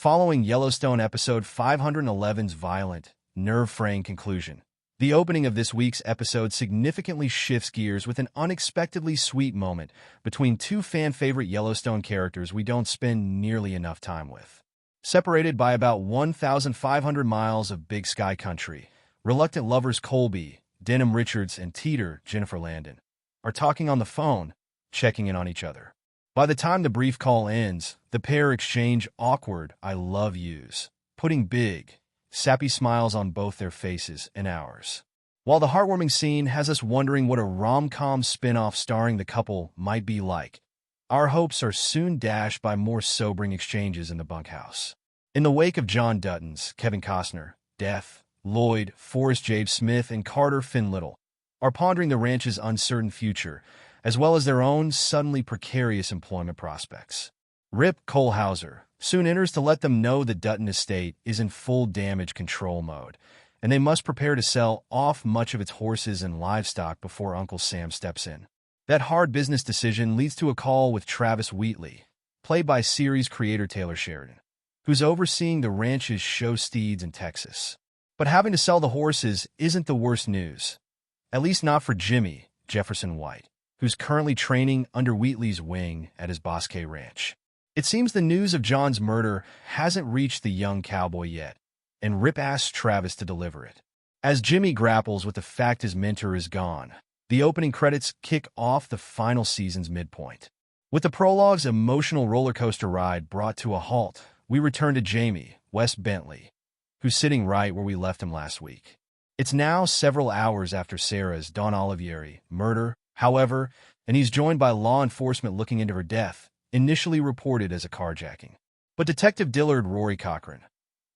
following Yellowstone episode 511's violent, nerve-fraying conclusion. The opening of this week's episode significantly shifts gears with an unexpectedly sweet moment between two fan-favorite Yellowstone characters we don't spend nearly enough time with. Separated by about 1,500 miles of big sky country, reluctant lovers Colby, Denham Richards, and Teeter, Jennifer Landon, are talking on the phone, checking in on each other. By the time the brief call ends, the pair exchange awkward "I love yous," putting big, sappy smiles on both their faces and ours. While the heartwarming scene has us wondering what a rom-com spin-off starring the couple might be like, our hopes are soon dashed by more sobering exchanges in the bunkhouse. In the wake of John Dutton's Kevin Costner death, Lloyd, Forrest J. Smith, and Carter Finn Little are pondering the ranch's uncertain future, as well as their own suddenly precarious employment prospects. Rip Kohlhauser soon enters to let them know the Dutton estate is in full damage control mode, and they must prepare to sell off much of its horses and livestock before Uncle Sam steps in. That hard business decision leads to a call with Travis Wheatley, played by series creator Taylor Sheridan, who's overseeing the ranch's show steeds in Texas. But having to sell the horses isn't the worst news, at least not for Jimmy Jefferson White, who's currently training under Wheatley's wing at his Bosque Ranch. It seems the news of John's murder hasn't reached the young cowboy yet, and Rip asks Travis to deliver it. As Jimmy grapples with the fact his mentor is gone, the opening credits kick off the final season's midpoint. With the prologue's emotional roller coaster ride brought to a halt, we return to Jamie, Wes Bentley, who's sitting right where we left him last week. It's now several hours after Sarah's Don Olivieri murder, however, and he's joined by law enforcement looking into her death, initially reported as a carjacking. But Detective Dillard Rory Cochran,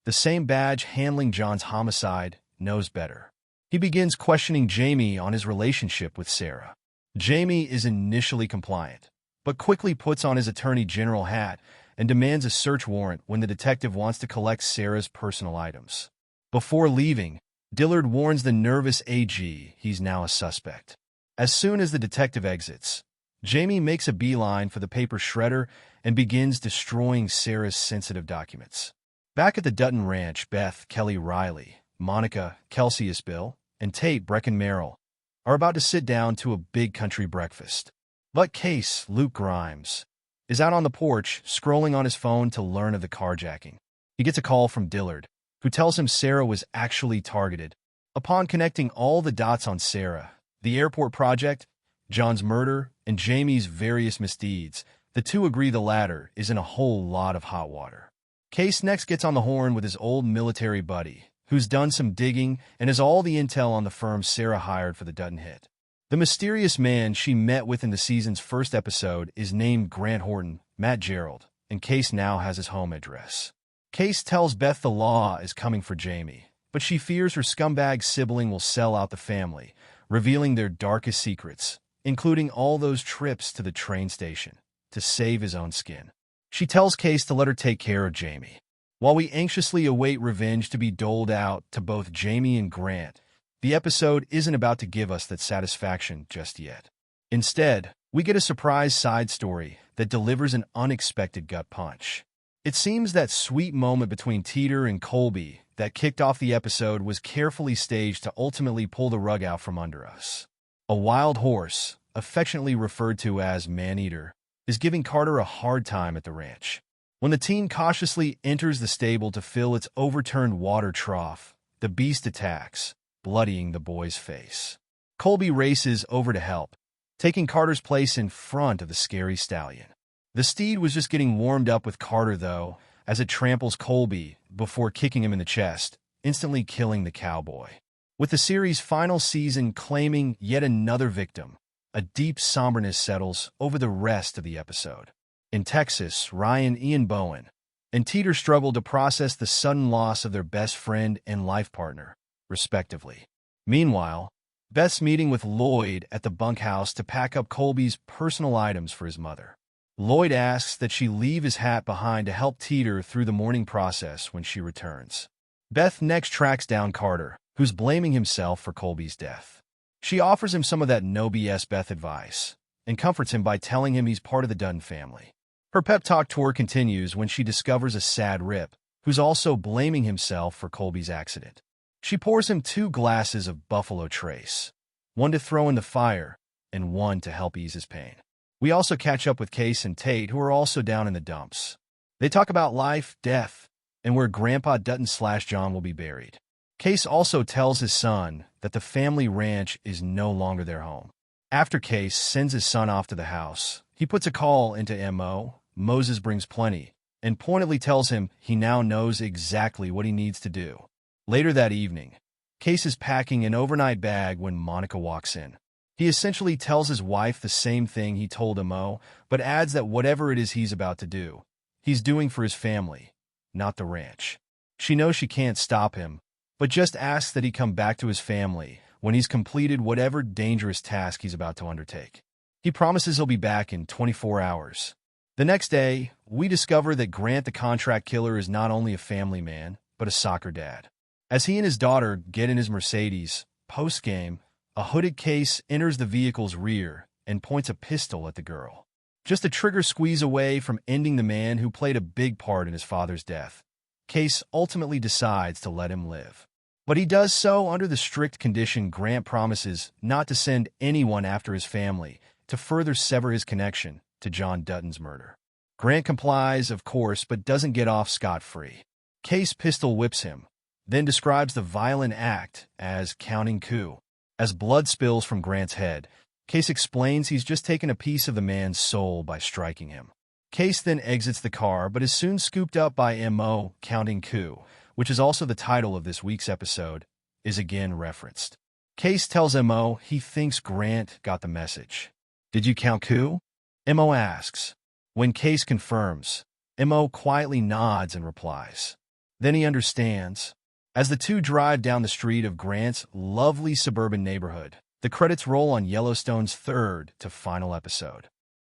the same badge handling John's homicide, knows better. He begins questioning Jamie on his relationship with Sarah. Jamie is initially compliant, but quickly puts on his attorney general hat and demands a search warrant when the detective wants to collect Sarah's personal items. Before leaving, Dillard warns the nervous AG he's now a suspect. As soon as the detective exits, Jamie makes a beeline for the paper shredder and begins destroying Sarah's sensitive documents. Back at the Dutton Ranch, Beth, Kelly Riley, Monica, Kelsey Isbill, and Tate Brecken Merrill are about to sit down to a big country breakfast. But Kayce, Luke Grimes, is out on the porch scrolling on his phone to learn of the carjacking. He gets a call from Dillard, who tells him Sarah was actually targeted. Upon connecting all the dots on Sarah, the airport project, John's murder, and Jamie's various misdeeds, the two agree the latter is in a whole lot of hot water. Kayce next gets on the horn with his old military buddy, who's done some digging and has all the intel on the firm Sarah hired for the Dutton hit. The mysterious man she met with in the season's first episode is named Grant Horton, Matt Gerald, and Kayce now has his home address. Kayce tells Beth the law is coming for Jamie, but she fears her scumbag sibling will sell out the family, revealing their darkest secrets, including all those trips to the train station, to save his own skin. She tells Kayce to let her take care of Jamie. While we anxiously await revenge to be doled out to both Jamie and Grant, the episode isn't about to give us that satisfaction just yet. Instead, we get a surprise side story that delivers an unexpected gut punch. It seems that sweet moment between Teeter and Colby that kicked off the episode was carefully staged to ultimately pull the rug out from under us. A wild horse, affectionately referred to as Man-Eater, is giving Carter a hard time at the ranch. When the teen cautiously enters the stable to fill its overturned water trough, the beast attacks, bloodying the boy's face. Colby races over to help, taking Carter's place in front of the scary stallion. The steed was just getting warmed up with Carter, though, as it tramples Colby before kicking him in the chest, instantly killing the cowboy. With the series' final season claiming yet another victim, a deep somberness settles over the rest of the episode. In Texas, Ryan Ian Bowen and Teeter struggle to process the sudden loss of their best friend and life partner, respectively. Meanwhile, Beth's meeting with Lloyd at the bunkhouse to pack up Colby's personal items for his mother. Lloyd asks that she leave his hat behind to help Teeter through the mourning process when she returns. Beth next tracks down Carter, who's blaming himself for Colby's death. She offers him some of that no BS Beth advice and comforts him by telling him he's part of the Dutton family. Her pep talk tour continues when she discovers a sad Rip, who's also blaming himself for Colby's accident. She pours him 2 glasses of Buffalo Trace, one to throw in the fire and one to help ease his pain. We also catch up with Kayce and Tate, who are also down in the dumps. They talk about life, death, and where Grandpa Dutton/John will be buried. Kayce also tells his son that the family ranch is no longer their home. After Kayce sends his son off to the house, he puts a call into M.O. Moses brings plenty, and pointedly tells him he now knows exactly what he needs to do. Later that evening, Kayce is packing an overnight bag when Monica walks in. He essentially tells his wife the same thing he told M.O., but adds that whatever it is he's about to do, he's doing for his family, not the ranch. She knows she can't stop him, but just asks that he come back to his family when he's completed whatever dangerous task he's about to undertake. He promises he'll be back in 24 hours. The next day, we discover that Grant the contract killer is not only a family man, but a soccer dad. As he and his daughter get in his Mercedes, post-game, a hooded Kayce enters the vehicle's rear and points a pistol at the girl. Just a trigger squeeze away from ending the man who played a big part in his father's death. Kayce ultimately decides to let him live. But he does so under the strict condition Grant promises not to send anyone after his family to further sever his connection to John Dutton's murder. Grant complies, of course, but doesn't get off scot-free. Kayce pistol whips him, then describes the violent act as counting coup. As blood spills from Grant's head, Kayce explains he's just taken a piece of the man's soul by striking him. Kayce then exits the car, but is soon scooped up by M.O. Counting coup, which is also the title of this week's episode, is again referenced. Kayce tells M.O. he thinks Grant got the message. "Did you count coup?" M.O. asks. When Kayce confirms, M.O. quietly nods and replies. Then he understands. As the two drive down the street of Grant's lovely suburban neighborhood, the credits roll on Yellowstone's 3rd to final episode.